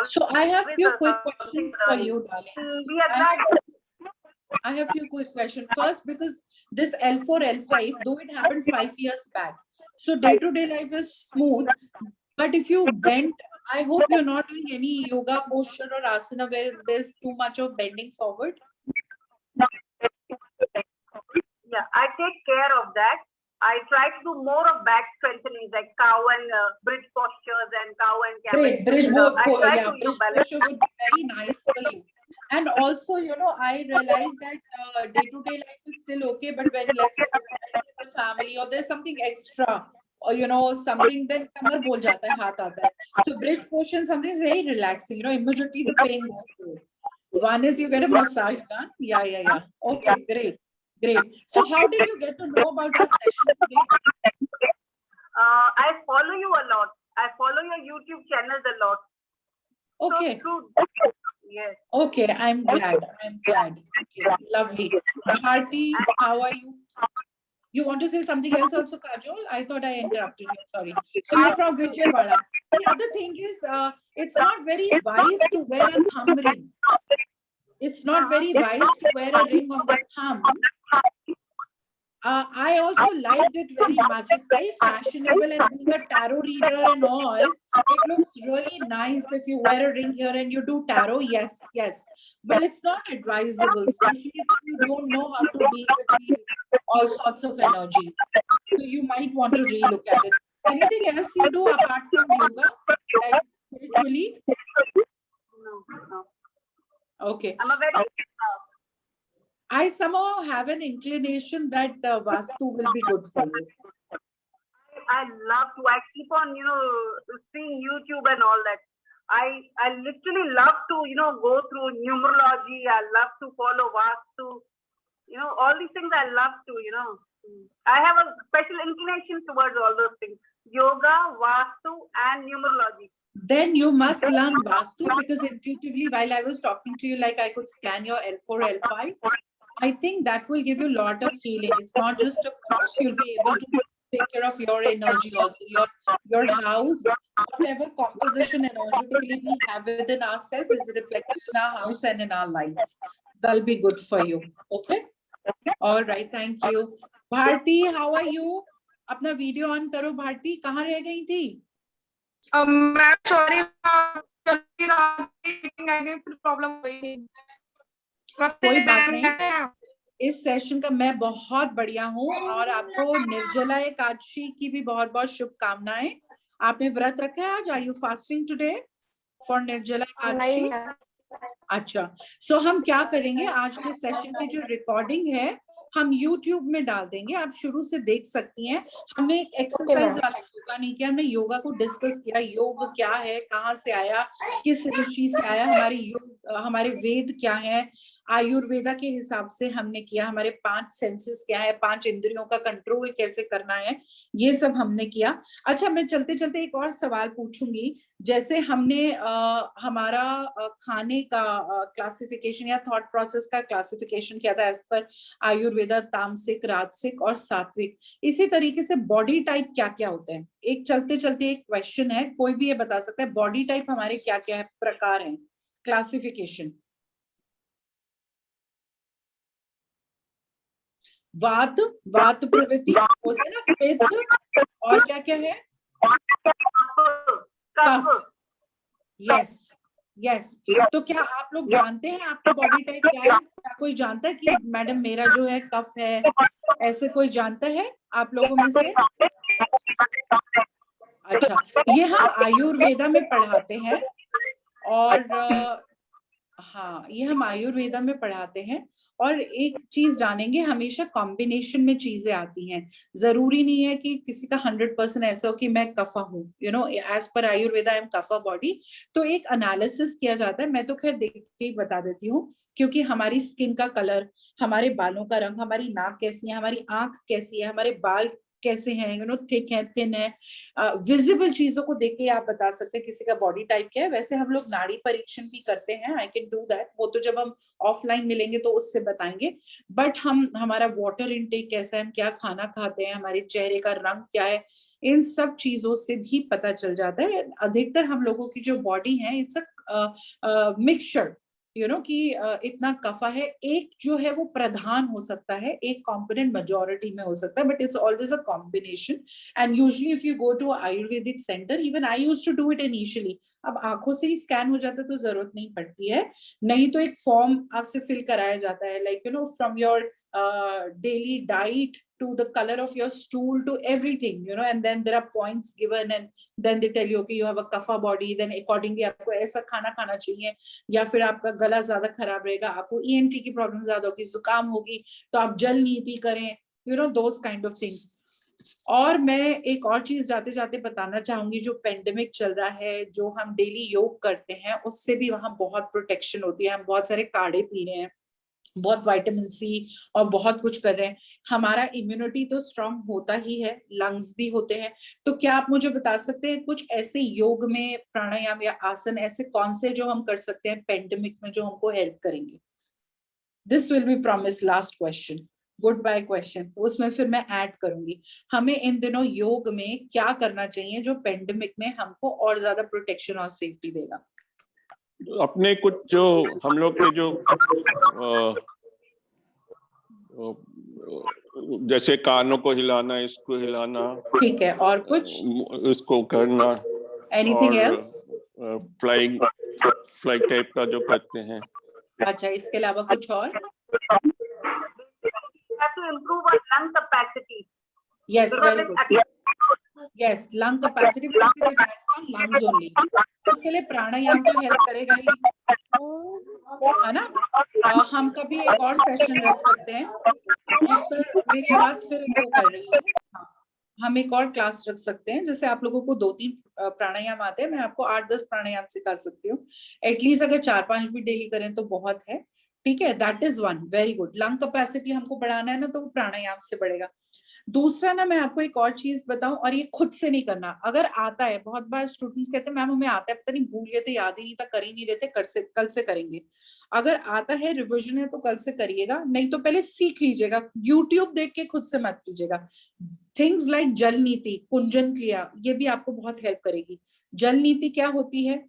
So I have few quick questions for you, darling. We are glad. I have few quick questions. First, because this L4, L5, though it happened 5 years back, so day-to-day life is smooth. But if you bend, I hope you're not doing any yoga posture or asana where there's too much of bending forward. Yeah, I take care of that. I try to do more of back strengthening, like cow and bridge postures and cow and camel. Great, bridge posture would be very nice for you. And also, I realize that day-to-day life is still okay, but when let's say there's a family or there's something extra, or something, then kamar bol jata hai, haath aata hai. So bridge posture, something is very relaxing. Immediately the pain goes through. One is you get a massage done. Yeah. Okay, great. So how did you get to know about our session today? I follow you a lot. I follow your YouTube channels a lot. Okay. So true. Yes. Okay, I'm glad. Okay, lovely. Bharti, how are you? You want to say something else also, Kajol? I thought I interrupted you. Sorry. So you're from Vijayawada. The other thing is, it's not very wise to wear a thumb ring. It's not very wise to wear a ring on the thumb. I also liked it very much. It's very fashionable, and being a tarot reader and all, it looks really nice if you wear a ring here and you do tarot. Yes. But it's not advisable, especially if you don't know how to deal with all sorts of energy. So you might want to relook at it. Anything else you do apart from yoga, like spiritually? No. Okay. I'm a very I somehow have an inclination that Vastu will be good for you. I love to. I keep on, seeing YouTube and all that. I literally love to, go through numerology. I love to follow Vastu. All these things I love to. I have a special inclination towards all those things. Yoga, Vastu, and numerology. Then you must learn Vastu, because intuitively, while I was talking to you, like I could scan your L4, L5. I think that will give you a lot of healing. It's not just a course, you'll be able to take care of your energy also, your house, whatever composition energetically we have within ourselves is reflected in our house and in our lives. That'll be good for you. Okay? All right, thank you. Bharti, how are you? अपना video on करो भारती, कहाँ रह गई थी? मैं sorry problem हुई। कोई बात नहीं, इस सेशन का मैं बहुत बढ़िया हूँ और आपको निर्जला एकादशी की भी बहुत बहुत शुभकामनाएं। आपने व्रत रखा है आज? Are you fasting today for Nirjala Ekadashi? अच्छा, सो हम क्या करेंगे, आज के सेशन की जो रिकॉर्डिंग है हम YouTube में डाल देंगे, आप शुरू से देख सकती हैं। हमने एक एक्सरसाइज वाला योगा नहीं किया, हमने योगा को डिस्कस किया, योग क्या है, कहाँ से आया, किस ऋषि से आया, हमारे वेद क्या है, आयुर्वेदा के हिसाब से हमने किया, हमारे 5 सेंसेस क्या है, 5 इंद्रियों का कंट्रोल कैसे करना है, ये सब हमने किया। अच्छा, मैं चलते चलते एक और सवाल पूछूंगी। जैसे हमने हमारा खाने का क्लासिफिकेशन या थॉट प्रोसेस का क्लासिफिकेशन किया था एज पर आयुर्वेदा, तामसिक, राजसिक और सात्विक। इसी तरीके से बॉडी टाइप क्या क्या होते हैं? एक चलते चलते एक क्वेश्चन है, कोई भी ये बता सकता है बॉडी टाइप हमारे क्या क्या है, प्रकार हैं, क्लासिफिकेशन। वात प्रवृत्ति होता है ना, पित्त, और क्या क्या है, कफ। यस। तो क्या आप लोग जानते हैं आपका बॉडी टाइप क्या है? क्या कोई जानता है कि मैडम मेरा जो है कफ है? ऐसे कोई जानता है आप लोगों में से? अच्छा, ये हम आयुर्वेदा में पढ़ाते हैं और हाँ, ये हम आयुर्वेदा में पढ़ाते हैं। और एक चीज जानेंगे, हमेशा कॉम्बिनेशन में चीजें आती हैं, जरूरी नहीं है कि किसी का 100% ऐसा हो कि मैं कफा हूँ, एज पर Ayurveda I am kapha body. तो एक एनालिसिस किया जाता है, मैं तो खैर देख के ही बता देती हूँ, क्योंकि हमारी स्किन का कलर, हमारे बालों का रंग, हमारी नाक कैसी है, हमारी आंख कैसी है, हमारे बाल कैसे हैं, थिक है, थिन है, विजिबल चीजों को देख के आप बता सकते हैं किसी का बॉडी टाइप क्या है। वैसे हम लोग नाड़ी परीक्षण भी करते हैं, आई कैन डू दैट, वो तो जब हम ऑफलाइन मिलेंगे तो उससे बताएंगे। बट हमारा वाटर इनटेक कैसा है, हम क्या खाना खाते हैं, हमारे चेहरे का रंग क्या है, इन सब चीजों से भी पता चल जाता है। अधिकतर हम लोगों की जो बॉडी है, इट्स अ मिक्सचर, कि इतना कफा है। एक जो है वो प्रधान हो सकता है, एक कंपोनेंट मेजॉरिटी में हो सकता है, but it's always a combination. And usually if you go to Ayurvedic centre, even I used to do it initially, अब आंखों से ही स्कैन हो जाता है तो जरूरत नहीं पड़ती है, नहीं तो एक फॉर्म आपसे फिल कराया जाता है, like from your daily diet to the color of your stool to everything, and then there are points given and then they tell you okay you have a kapha body, then accordingly आपको ऐसा खाना खाना चाहिए, या फिर आपका गला ज्यादा खराब रहेगा, आपको ENT की प्रॉब्लम ज्यादा होगी, जुकाम होगी, तो आप जल नीति करें, those kind of things। और मैं एक और चीज जाते जाते बताना चाहूंगी, जो पेंडेमिक चल रहा है, जो हम डेली योग करते हैं उससे भी वहां बहुत प्रोटेक्शन होती है। हम बहुत सारे काढ़े पी रहे हैं, बहुत विटामिन सी और बहुत कुछ कर रहे हैं, हमारा इम्यूनिटी तो स्ट्रांग होता ही है, लंग्स भी होते हैं। तो क्या आप मुझे बता सकते हैं कुछ ऐसे योग में प्राणायाम या आसन ऐसे कौन से जो हम कर सकते हैं पेंडेमिक में जो हमको हेल्प करेंगे? This will be promise last question, good by question, उसमें फिर मैं ऐड करूंगी हमें इन दिनों योग में क्या करना चाहिए जो पेंडेमिक में हमको और ज्यादा प्रोटेक्शन और सेफ्टी देगा। अपने कुछ जो हम लोग के जो जैसे कानों को हिलाना, इसको हिलाना, ठीक है, और कुछ इसको करना, एनीथिंग और एल्स? फ्लाइंग टाइप का जो करते हैं। अच्छा, इसके अलावा कुछ और? have to improve our lung capacity. Yes, Because very it's good. Yes, lung capacity basically backs on lungs only. उसके लिए प्राणायाम तो हेल्प करेगा ही, है ना? हम कभी एक और सेशन रख सकते हैं, पर मेरी आवाज फिर वो कर रही है। हम एक और क्लास रख सकते हैं, जैसे आप लोगों को 2-3 प्राणायाम आते हैं, मैं आपको 8-10 प्राणायाम सिखा सकती हूँ। एटलीस्ट अगर 4-5 भी डेली करें तो बहुत है, ठीक है? That is one, very good. Lung capacity हमको बढ़ाना है ना, तो प्राणायाम से बढ़ेगा। दूसरा ना, मैं आपको एक और चीज बताऊं, और ये खुद से नहीं करना, अगर आता है, बहुत बार स्टूडेंट्स कहते हैं मैम हमें आता है, पता नहीं भूल गए थे, याद ही नहीं था, कर ही नहीं रहते, कल से करेंगे। अगर आता है, रिविजन है, तो कल से करिएगा, नहीं तो पहले सीख लीजिएगा, यूट्यूब देख के खुद से मत कीजिएगा। थिंग्स लाइक जल नीति, कुंजन क्रिया, ये भी आपको बहुत हेल्प करेगी। जल नीति क्या होती है?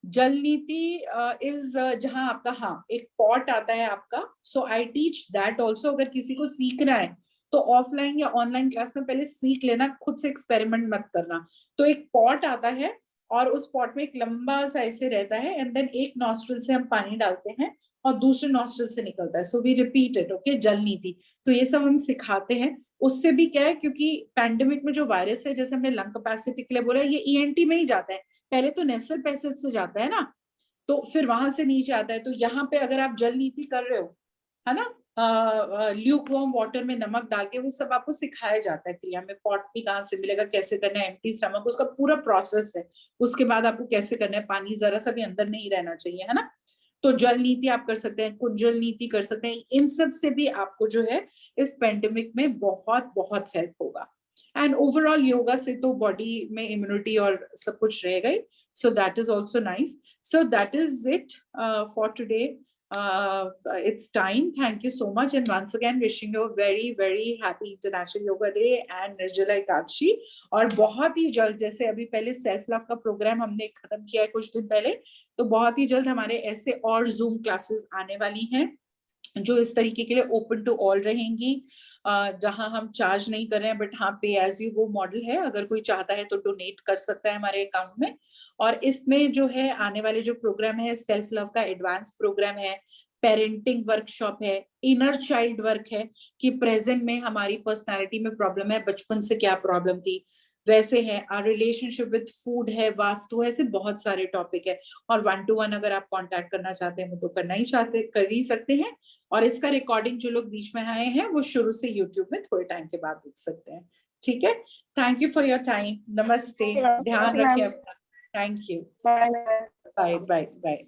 जल नीति इज जहां आपका, हाँ, एक पॉट आता है आपका, सो आई टीच दैट ऑल्सो। अगर किसी को सीखना है तो ऑफलाइन या ऑनलाइन क्लास में पहले सीख लेना, खुद से एक्सपेरिमेंट मत करना। तो एक पॉट आता है और उस पॉट में एक लंबा सा ऐसे रहता है, एंड देन एक नॉस्ट्रिल से हम पानी डालते हैं और दूसरे नॉस्ट्रिल से निकलता है, so we repeat it, okay, jal neti. तो ये सब हम सिखाते हैं। उससे भी क्या है, क्योंकि पैंडेमिक में जो वायरस है, जैसे हमने लंग कैपेसिटी के लिए बोला, ये ईएनटी में ही जाता है, पहले तो नेसल पैसेज से जाता है ना, तो फिर वहां से नीचे आता है। तो यहाँ पे अगर आप जल नीति कर रहे हो, है ना, ल्यूक वार्म वाटर में नमक डाल के, वो सब आपको सिखाया जाता है क्रिया में। पॉट भी कहाँ से मिलेगा, कैसे करना है, एम्प्टी स्टमक, उसका पूरा प्रोसेस है। उसके बाद आपको कैसे करना है, पानी जरा सा भी अंदर नहीं रहना चाहिए, है ना। तो जल नीति आप कर सकते हैं, कुंजल नीति कर सकते हैं, इन सब से भी आपको जो है इस पेंडेमिक में बहुत बहुत हेल्प होगा। एंड ओवरऑल योगा से तो बॉडी में इम्यूनिटी और सब कुछ रहेगा ही, so that is also nice. So that is it for today. It's time. Thank you so much, and once again wishing you a very very happy International Yoga Day and Nirjala Ekadshi। और बहुत ही जल्द, जैसे अभी पहले self love का programme हमने खत्म किया है कुछ दिन पहले, तो बहुत ही जल्द हमारे ऐसे और जूम क्लासेस आने वाली हैं जो इस तरीके के लिए ओपन टू ऑल रहेंगी, जहां हम चार्ज नहीं कर रहे हैं, बट हाँ, पे एज यू गो मॉडल है। अगर कोई चाहता है तो डोनेट कर सकता है हमारे अकाउंट में। और इसमें जो है आने वाले जो प्रोग्राम है, सेल्फ लव का एडवांस प्रोग्राम है, पेरेंटिंग वर्कशॉप है, इनर चाइल्ड वर्क है, कि प्रेजेंट में हमारी पर्सनालिटी में प्रॉब्लम है, बचपन से क्या प्रॉब्लम थी, वैसे है, रिलेशनशिप विद फूड है, वास्तु है, ऐसे बहुत सारे टॉपिक है। और 1-to-1 अगर आप कांटेक्ट करना चाहते हैं तो कर ही सकते हैं। और इसका रिकॉर्डिंग जो लोग बीच में आए हैं वो शुरू से यूट्यूब में थोड़े टाइम के बाद देख सकते हैं, ठीक है। Thank you for your time, namaste, ध्यान रखिए अपना, thank you, bye bye bye.